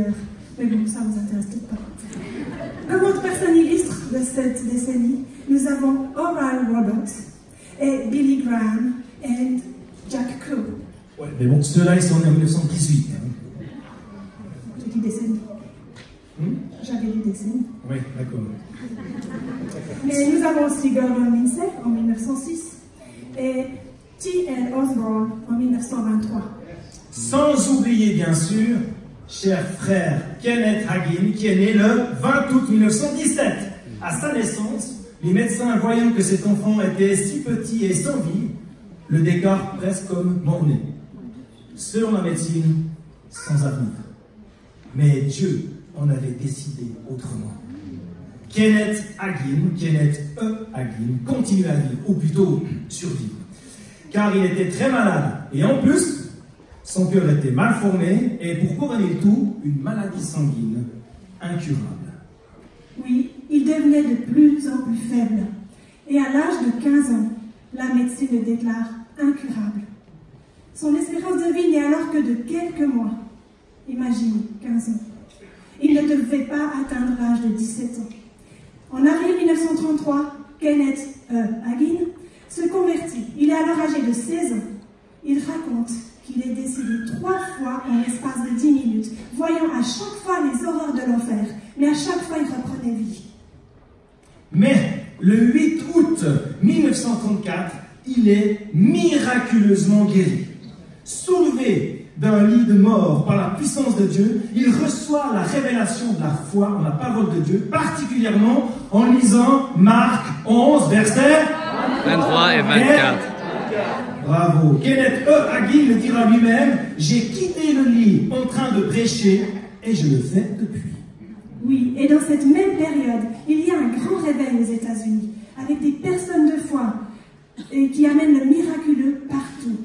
d'ailleurs. Mais bon, ça ne vous intéresse peut-être pas. Comme autre personne illustre de cette décennie, nous avons Oral Roberts et Billy Graham et Jack Coe. Ouais, mais bon, ceux-là, ils sont nés en 1918. Hein. J'ai dit décennie. J'avais dit décennie. Oui, d'accord. Mais nous avons aussi Gordon Lindsay en 1906 et T.L. Osborne en 1923. Sans oublier, bien sûr, cher frère Kenneth Hagin, qui est né le 20 août 1917. À sa naissance, les médecins, voyant que cet enfant était si petit et sans vie, le déclarent presque comme mort-né. Selon la médecine, sans avenir. Mais Dieu en avait décidé autrement. Kenneth Hagin, Kenneth E. Hagin, continue à vivre, ou plutôt survivre. Car il était très malade, et en plus, son cœur était mal formé, et pour couronner le tout, une maladie sanguine incurable. Oui, il devenait de plus en plus faible. Et à l'âge de 15 ans, la médecine le déclare incurable. Son espérance de vie n'est alors que de quelques mois. Imaginez, 15 ans. Il ne devait pas atteindre l'âge de 17 ans. En avril 1933, Kenneth Hagin se convertit. Il est alors âgé de 16 ans. Il raconte qu'il est décédé 3 fois en l'espace de 10 minutes, voyant à chaque fois les horreurs de l'enfer, mais à chaque fois il reprenait vie. Mais le 8 août 1934, il est miraculeusement guéri. Soulevé d'un lit de mort par la puissance de Dieu, il reçoit la révélation de la foi en la parole de Dieu, particulièrement en lisant Marc 11, versets 23 et 24. Bravo. Kenneth E. Hagin le dira lui-même, j'ai quitté le lit en train de prêcher et je le fais depuis. Oui, et dans cette même période, il y a un grand réveil aux États-Unis, avec des personnes de foi et qui amènent le miraculeux partout.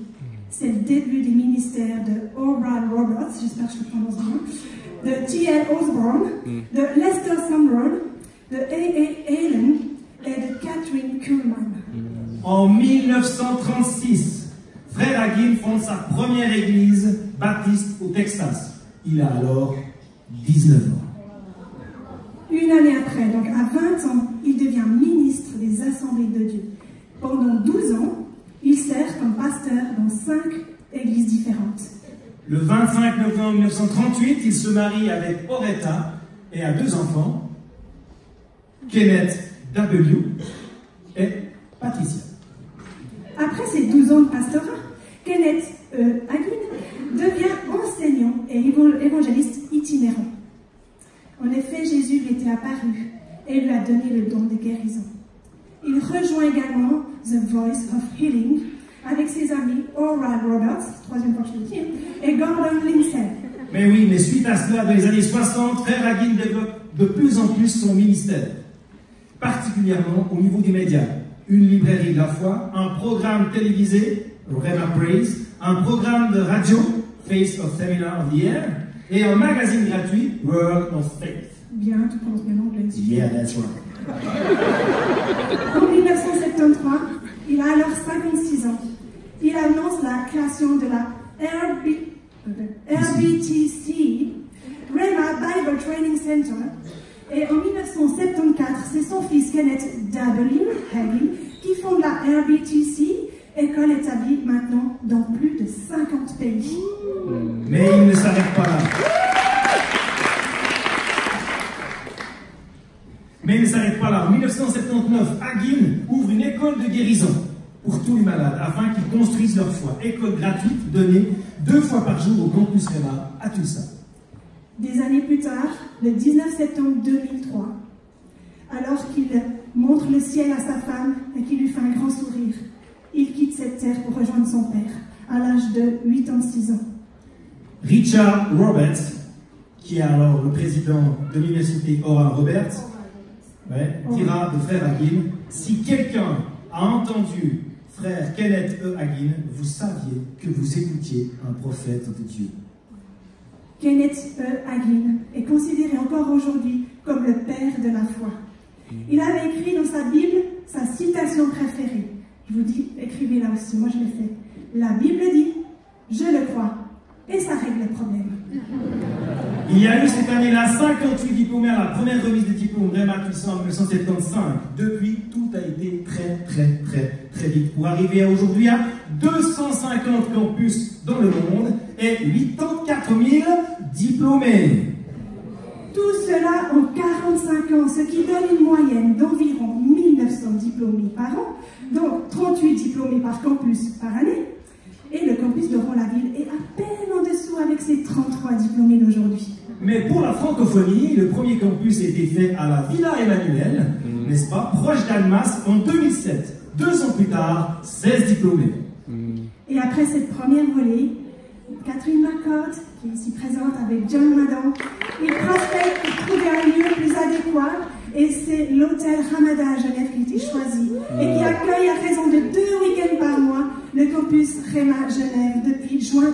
C'est le début des ministères de Oral Roberts, j'espère que je le prononce bien, de T.L. Osborne, de Lester Sumrall, de A.A. Allen et de Catherine Kuhlman. En 1936, frère Hagin fonde sa première église baptiste au Texas. Il a alors 19 ans. Une année après, donc à 20 ans, il devient ministre des Assemblées de Dieu. Pendant 12 ans, il sert comme pasteur dans 5 églises différentes. Le 25 novembre 1938, il se marie avec Oretta et a 2 enfants, Kenneth W. et Patricia. Après ces 12 ans de pastorat, Kenneth Hagin devient enseignant et évangéliste itinérant. En effet, Jésus lui était apparu et lui a donné le don de guérison. Il rejoint également The Voice of Healing avec ses amis Oral Roberts, 3e fois que je le dis, et Gordon Lindsay. Mais oui, mais suite à cela, dans les années 60, frère Hagin développe de plus en plus son ministère, particulièrement au niveau des médias. Une librairie de la foi, un programme télévisé, Rhema Praise, un programme de radio, Face of Seminar of the Year, et un magazine gratuit, World of Faith. Bien, tu prononces bien l'anglais. Yeah, that's right. En 1973, il a alors 56 ans. Il annonce la création de la RBTC, Rhema Bible Training Center. Et en 1974, c'est son fils Kenneth W. Hagin qui fonde la RBTC, école établie maintenant dans plus de 50 pays. Mais il ne s'arrête pas là. Mais il ne s'arrête pas là. En 1979, Hagin ouvre une école de guérison pour tous les malades, afin qu'ils construisent leur foi. École gratuite donnée 2 fois par jour au campus Rhema à Tulsa. Des années plus tard, le 19 septembre 2003, alors qu'il montre le ciel à sa femme et qu'il lui fait un grand sourire, il quitte cette terre pour rejoindre son père, à l'âge de 86 ans. Richard Roberts, qui est alors le président de l'université Oral Roberts, dira de frère Hagin, si quelqu'un a entendu frère Kenneth E. Hagin, vous saviez que vous écoutiez un prophète de Dieu. Kenneth E. Hagin est considéré encore aujourd'hui comme le père de la foi. Il avait écrit dans sa Bible sa citation préférée. Je vous dis, écrivez-la aussi, moi je l'ai fait. La Bible dit, je le crois, et ça règle le problème. Il y a eu cette année-là 58 diplômés à la première remise des diplômes Réma Toussaint en 1975. Depuis, tout a été très vite pour arriver aujourd'hui à 250 campus dans le monde et 84 000 diplômés. Tout cela en 45 ans, ce qui donne une moyenne d'environ 1900 diplômés par an, donc 38 diplômés par campus par année. Et le campus de Rons-la-Ville est à peine en dessous avec ses 33 diplômés d'aujourd'hui. Mais pour la francophonie, le premier campus a été fait à la Villa Emmanuel, n'est-ce pas, proche d'Annemasse en 2007. 2 ans plus tard, 16 diplômés. Et après cette première volée, Catherine McCord, qui est ici présente avec John Madan, ils prospectent pour trouver un lieu plus adéquat. Et c'est l'hôtel Ramada à Genève qui a été choisi et qui accueille à raison de 2 week-ends par mois le campus Réma Genève depuis jusqu'en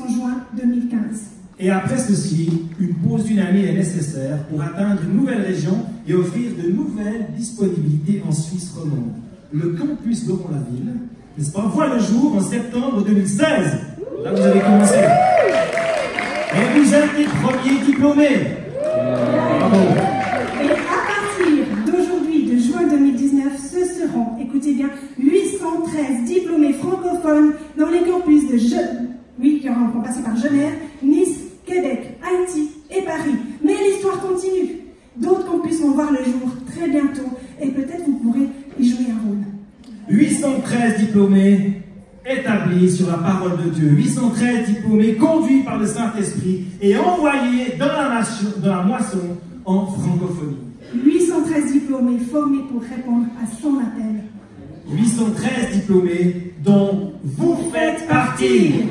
juin 2015. Et après ceci, une pause d'une année est nécessaire pour atteindre une nouvelle région et offrir de nouvelles disponibilités en Suisse romande. Le campus de Rons-la-Ville, n'est-ce pas, voit le jour en septembre 2016. Là, vous avez commencé. Et vous êtes les premiers diplômés. Bravo. Et à partir d'aujourd'hui, de juin 2019, ce seront, écoutez bien, 813 diplômés francophones dans les campus de qui vont passer par Genève, Nice, Québec, Haïti et Paris. Mais l'histoire continue. D'autres campus vont voir le jour très bientôt et peut-être vous pourrez y jouer un rôle. 813 diplômés établis sur la parole de Dieu. 813 diplômés conduits par le Saint-Esprit et envoyés dans la moisson en francophonie. 813 diplômés formés pour répondre à son appel. 813 diplômés dont vous faites partie.